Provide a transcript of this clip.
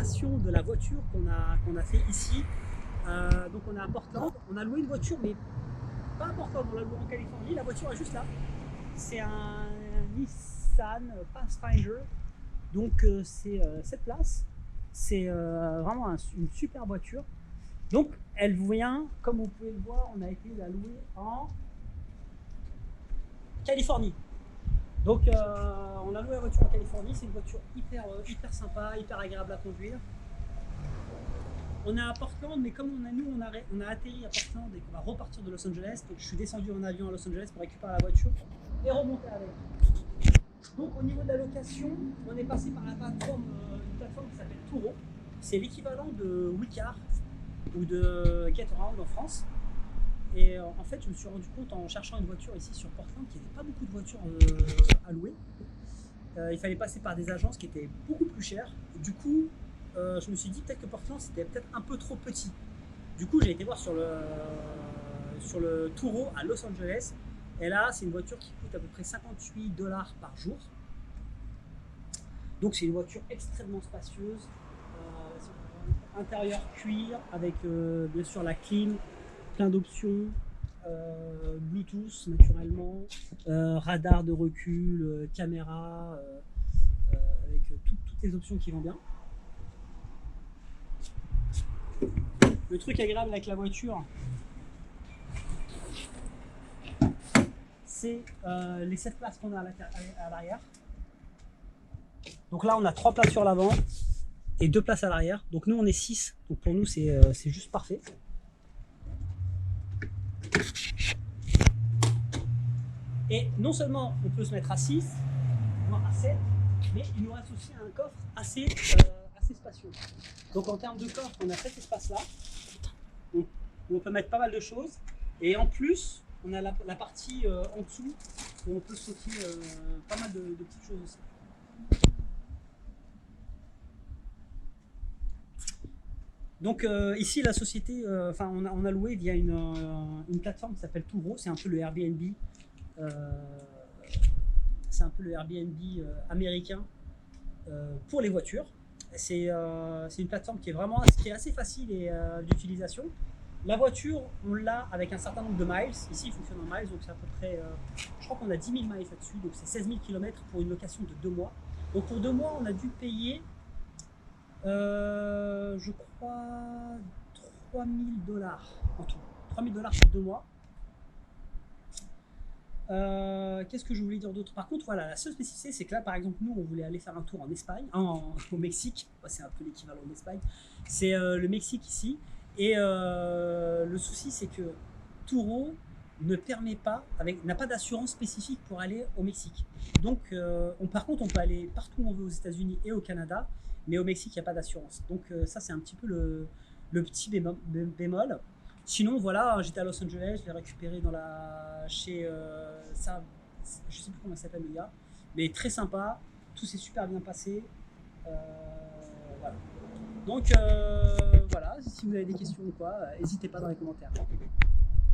location de la voiture qu'on a fait ici. Donc on est à Portland, on a loué une voiture, mais pas à Portland, on l'a loué en Californie. La voiture est juste là. C'est un Nissan Pathfinder, donc c'est 7 places. C'est vraiment une super voiture. Donc elle vient, comme vous pouvez le voir, on a été la louer en Californie. Donc on a loué la voiture en Californie, c'est une voiture hyper sympa, hyper agréable à conduire. On est à Portland, mais comme on a atterri à Portland et qu'on va repartir de Los Angeles, donc je suis descendu en avion à Los Angeles pour récupérer la voiture et remonter avec. Donc au niveau de la location, on est passé par la plateforme, une plateforme qui s'appelle Turo. C'est l'équivalent de Wicar ou de GetAround en France. Et en fait, je me suis rendu compte en cherchant une voiture ici sur Portland qu'il n'y avait pas beaucoup de voitures à louer. Il fallait passer par des agences qui étaient beaucoup plus chères. Du coup, je me suis dit peut-être que Portland c'était peut-être un peu trop petit. Du coup, j'ai été voir sur le Turo à Los Angeles. Et là, c'est une voiture qui coûte à peu près $58 par jour. Donc, c'est une voiture extrêmement spacieuse. Intérieur cuir avec bien sûr la clim, plein d'options. Bluetooth naturellement, radar de recul, caméra, avec toutes les options qui vont bien. Le truc agréable avec la voiture, c'est les 7 places qu'on a à l'arrière. Donc là on a 3 places sur l'avant et 2 places à l'arrière. Donc nous on est 6, donc pour nous c'est juste parfait. Et non seulement on peut se mettre à 6, voire à 7, mais il nous reste aussi un coffre assez spacieux. Donc en termes de coffre, on a cet espace-là, où on peut mettre pas mal de choses. Et en plus, on a la partie en dessous, où on peut stocker pas mal de petites choses aussi. Donc ici, la société, on a loué via une plateforme qui s'appelle Turo, c'est un peu le Airbnb. C'est un peu le Airbnb américain pour les voitures. C'est une plateforme qui est assez facile d'utilisation. La voiture, on l'a avec un certain nombre de miles. Ici, il fonctionne en miles, donc c'est à peu près, je crois qu'on a 10 000 miles là-dessus, donc c'est 16 000 km pour une location de 2 mois. Donc pour 2 mois, on a dû payer, je crois, $3 000 en tout. $3 000 pour 2 mois. Qu'est-ce que je voulais dire d'autre? Par contre, voilà, la seule spécificité, c'est que là, par exemple, nous, on voulait aller faire un tour en Espagne, au Mexique. C'est un peu l'équivalent de l'Espagne. C'est le Mexique ici. Et le souci, c'est que Turo ne permet pas, n'a pas d'assurance spécifique pour aller au Mexique. Donc, par contre, on peut aller partout où on veut aux États-Unis et au Canada, mais au Mexique, il n'y a pas d'assurance. Donc, ça, c'est un petit peu le petit bémol. Sinon, voilà, j'étais à Los Angeles, je l'ai récupéré chez ça, je sais plus comment ça s'appelle le gars, mais très sympa, tout s'est super bien passé. Voilà. Donc voilà, si vous avez des questions ou quoi, n'hésitez pas dans les commentaires.